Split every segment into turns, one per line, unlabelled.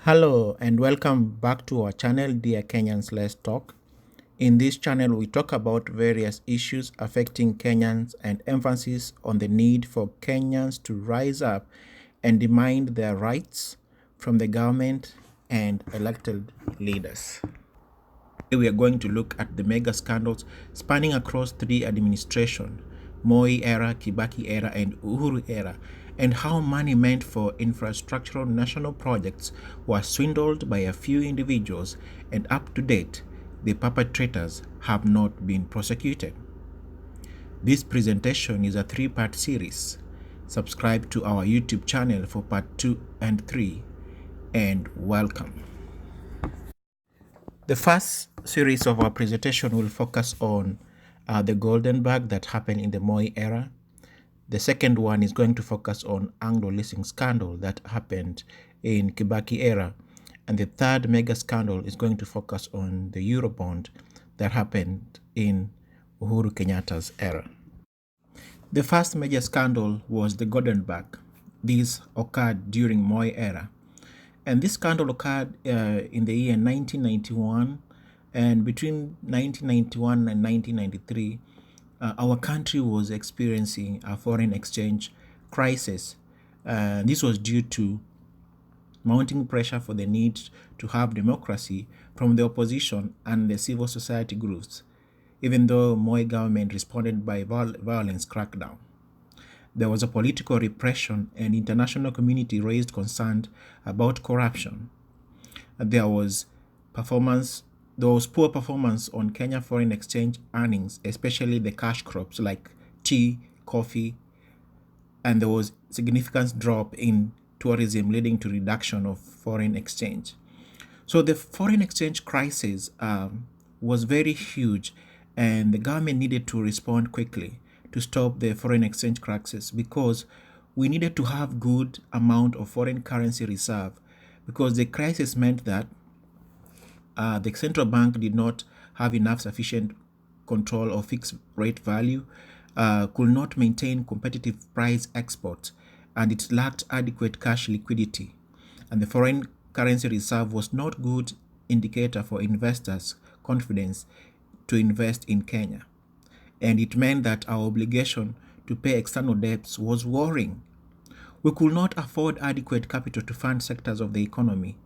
Hello and welcome back to our channel, Dear Kenyans. Let's Talk. In this channel, we talk about various issues affecting Kenyans and emphasis on the need for Kenyans to rise up and demand their rights from the government and elected leaders. Today we are going to look at the mega scandals spanning across three administrations: Moi era, Kibaki era, and Uhuru era, and how money meant for infrastructural national projects was swindled by a few individuals, and up to date, the perpetrators have not been prosecuted. This presentation is a three-part series. Subscribe to our YouTube channel for part 2 and 3, and welcome. The first series of our presentation will focus on the Goldenrberg that happened in the Moi era. The second one is going to focus on Anglo leasing scandal that happened in Kibaki era. And the third mega scandal is going to focus on the Eurobond that happened in Uhuru Kenyatta's era. The first major scandal was the Goldenrberg. This occurred during Moi era. And this scandal occurred in the year 1991, and between 1991 and 1993, our country was experiencing a foreign exchange crisis. This was due to mounting pressure for the need to have democracy from the opposition and the civil society groups, even though Moi government responded by violence crackdown. There was a political repression, and international community raised concern about corruption. There was poor performance on Kenya foreign exchange earnings, especially the cash crops like tea, coffee, and there was significant drop in tourism, leading to reduction of foreign exchange. So the foreign exchange crisis was very huge, and the government needed to respond quickly to stop the foreign exchange crisis, because we needed to have good amount of foreign currency reserve, because the crisis meant that the central bank did not have enough sufficient control of fixed rate value, could not maintain competitive price export, and it lacked adequate cash liquidity. And the foreign currency reserve was not good indicator for investors' confidence to invest in Kenya. And it meant that our obligation to pay external debts was worrying. We could not afford adequate capital to fund sectors of the economy,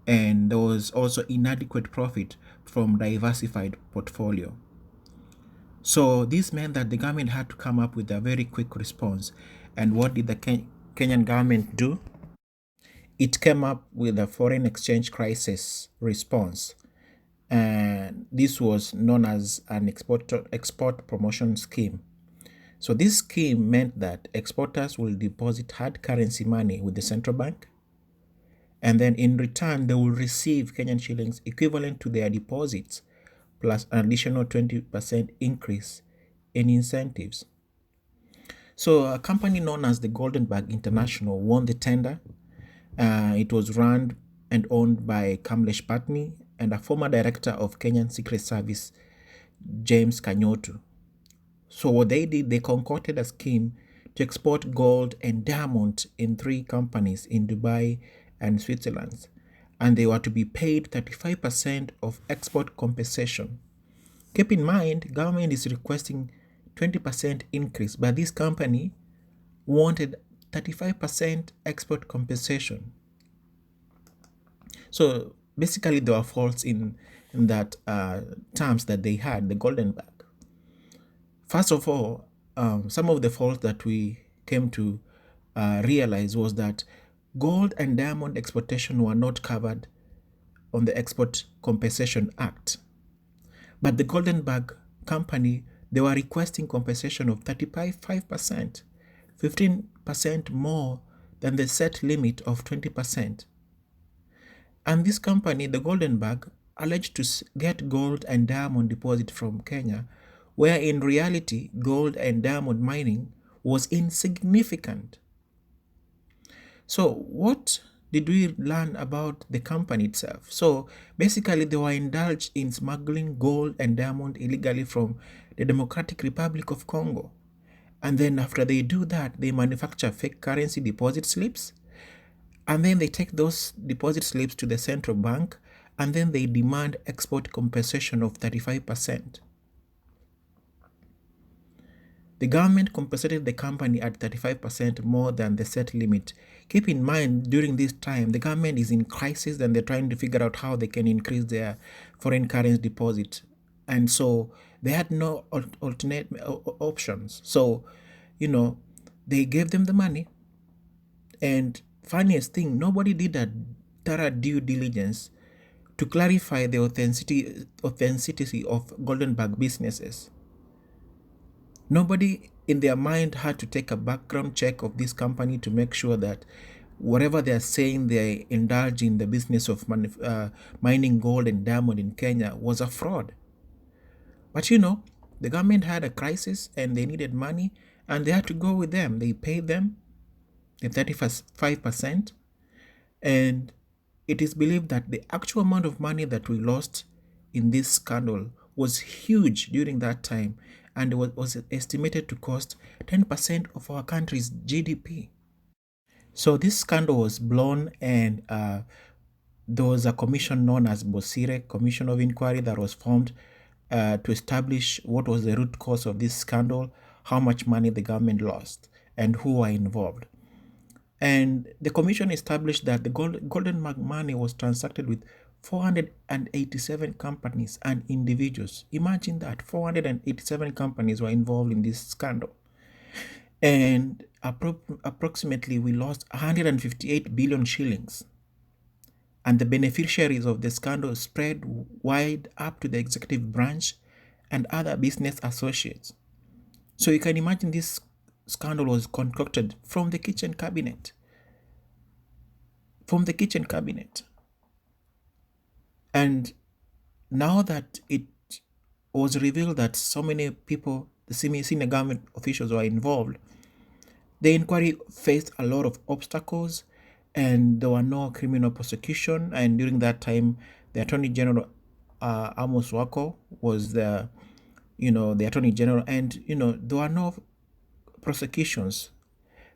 and there was also inadequate profit from diversified portfolio. So this meant that the government had to come up with a very quick response. And what did the Kenyan government do? It came up with a foreign exchange crisis response, and this was known as an export promotion scheme. So this scheme meant that exporters will deposit hard currency money with the central bank, and then in return they will receive Kenyan shillings equivalent to their deposits plus an additional 20% increase in incentives. So a company known as the Goldenrberg International won the tender. It was run and owned by Kamlesh Patni and a former director of Kenyan Secret Service, James Kanyotu. So what they did, they concocted a scheme to export gold and diamond in 3 companies in Dubai and Switzerland, and they were to be paid 35% of export compensation. Keep in mind, government is requesting 20% increase, but this company wanted 35% export compensation. So basically, there were faults in that terms that they had, the Goldenrberg. First of all, some of the faults that we came to realize was that gold and diamond exportation were not covered on the Export Compensation Act. But the Goldenrberg company, they were requesting compensation of 35%, 15% more than the set limit of 20%. And this company, the Goldenrberg, alleged to get gold and diamond deposit from Kenya, where in reality, gold and diamond mining was insignificant. So what did we learn about the company itself? So basically, they were indulged in smuggling gold and diamond illegally from the Democratic Republic of Congo. And then after they do that, they manufacture fake currency deposit slips, And then they take those deposit slips to the central bank, and then they demand export compensation of 35%. The government compensated the company at 35% more than the set limit. Keep in mind, during this time, the government is in crisis and they're trying to figure out how they can increase their foreign currency deposit. And so they had no alternate options. So, they gave them the money. And funniest thing, nobody did a thorough due diligence to clarify the authenticity of Goldenberg businesses. Nobody in their mind had to take a background check of this company to make sure that whatever they're saying they indulge in the business of mining gold and diamond in Kenya was a fraud. But the government had a crisis and they needed money and they had to go with them. They paid them the 35%, and it is believed that the actual amount of money that we lost in this scandal was huge during that time, and it was estimated to cost 10% of our country's GDP. So this scandal was blown, and there was a commission known as Bosire Commission of Inquiry that was formed to establish what was the root cause of this scandal, how much money the government lost, and who were involved. And the commission established that the Goldenberg money was transacted with 487 companies and individuals. Imagine that 487 companies were involved in this scandal. And approximately we lost 158 billion shillings. And the beneficiaries of the scandal spread wide up to the executive branch and other business associates. So you can imagine this scandal was concocted from the kitchen cabinet. And now that it was revealed that so many people, the senior government officials, were involved, the inquiry faced a lot of obstacles and there were no criminal prosecution. And during that time, the Attorney General, Amos Wako, was the Attorney General, and there were no prosecutions.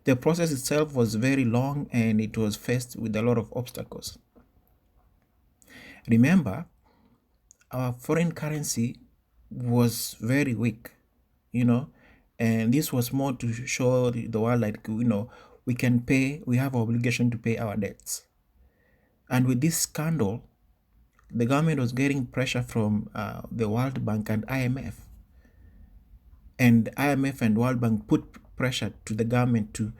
The process itself was very long and it was faced with a lot of obstacles. Remember, our foreign currency was very weak, and this was more to show the world like, we have obligation to pay our debts. And with this scandal, the government was getting pressure from the World Bank and IMF. And IMF and World Bank put pressure to the government to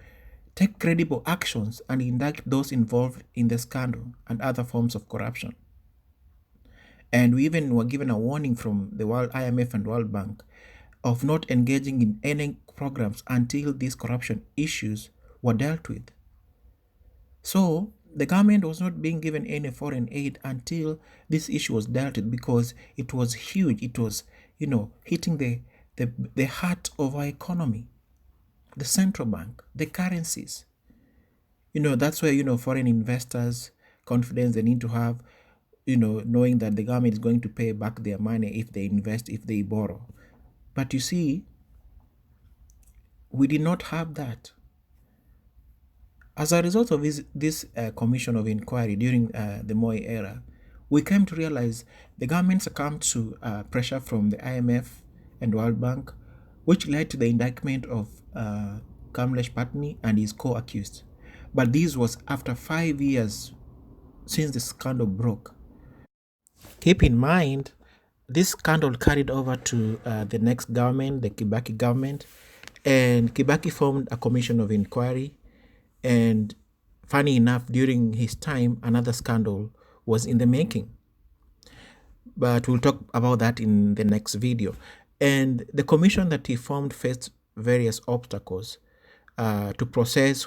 take credible actions and indict those involved in the scandal and other forms of corruption. And we even were given a warning from the IMF and World Bank of not engaging in any programs until these corruption issues were dealt with. So the government was not being given any foreign aid until this issue was dealt with, because it was huge. It was, hitting the heart of our economy, the central bank, the currencies. That's where, foreign investors' confidence they need to have, knowing that the government is going to pay back their money if they invest, if they borrow. But you see, we did not have that. As a result of this commission of inquiry during the Moi era, we came to realize the government succumbed to pressure from the IMF and World Bank, which led to the indictment of Kamlesh Patni and his co-accused. But this was after 5 years since the scandal broke. Keep in mind, this scandal carried over to the next government, the Kibaki government, and Kibaki formed a commission of inquiry. And funny enough, during his time, another scandal was in the making. But we'll talk about that in the next video. And the commission that he formed faced various obstacles to process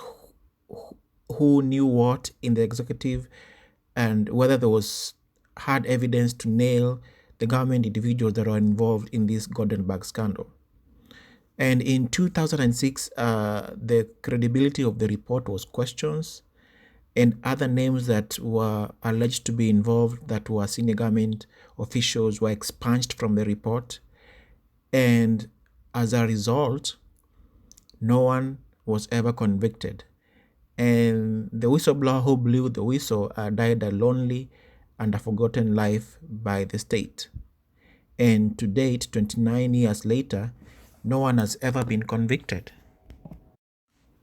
who knew what in the executive and whether there was hard evidence to nail the government individuals that are involved in this Goldenrberg scandal. And in 2006, the credibility of the report was questioned, and other names that were alleged to be involved that were senior government officials were expunged from the report. And as a result, no one was ever convicted. And the whistleblower who blew the whistle died a lonely and a forgotten life by the state. And to date, 29 years later, no one has ever been convicted.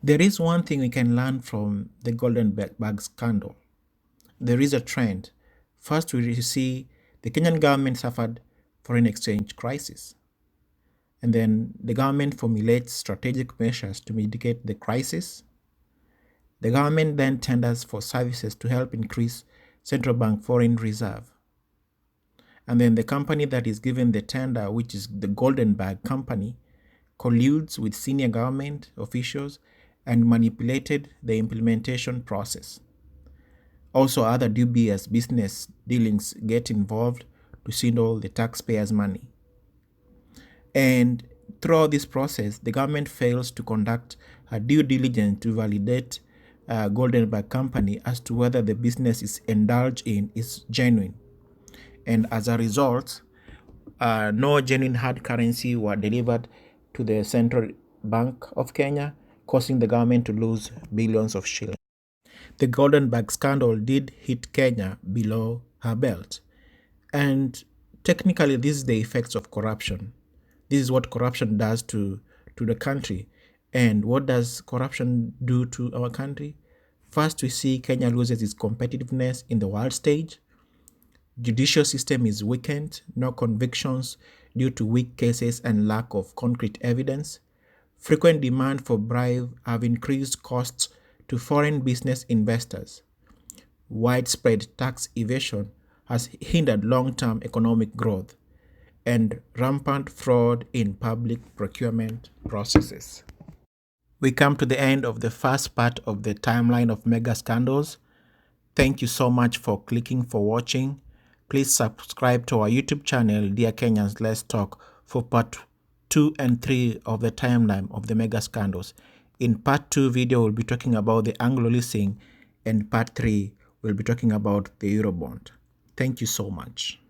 There is one thing we can learn from the Goldenberg scandal. There is a trend. First, we see the Kenyan government suffered foreign exchange crisis. And then the government formulates strategic measures to mitigate the crisis. The government then tenders for services to help increase central bank foreign reserve. And then the company that is given the tender, which is the Goldenberg company, colludes with senior government officials and manipulated the implementation process. Also, other dubious business dealings get involved to swindle the taxpayers' money. And throughout this process, the government fails to conduct a due diligence to validate Goldenberg company as to whether the business is indulged in is genuine. And as a result, no genuine hard currency were delivered to the Central Bank of Kenya, causing the government to lose billions of shillings. The Goldenberg scandal did hit Kenya below her belt. And technically, this is the effects of corruption. This is what corruption does to the country. And what does corruption do to our country? First, we see Kenya loses its competitiveness in the world stage. Judicial system is weakened, no convictions due to weak cases and lack of concrete evidence. Frequent demand for bribe have increased costs to foreign business investors. Widespread tax evasion has hindered long-term economic growth, and rampant fraud in public procurement processes. We come to the end of the first part of the timeline of mega scandals. Thank you so much for clicking for watching. Please subscribe to our YouTube channel, Dear Kenyans, Let's Talk, for part 2 and 3 of the timeline of the mega scandals. In part 2 video, we'll be talking about the Anglo leasing, and part 3, we'll be talking about the Eurobond. Thank you so much.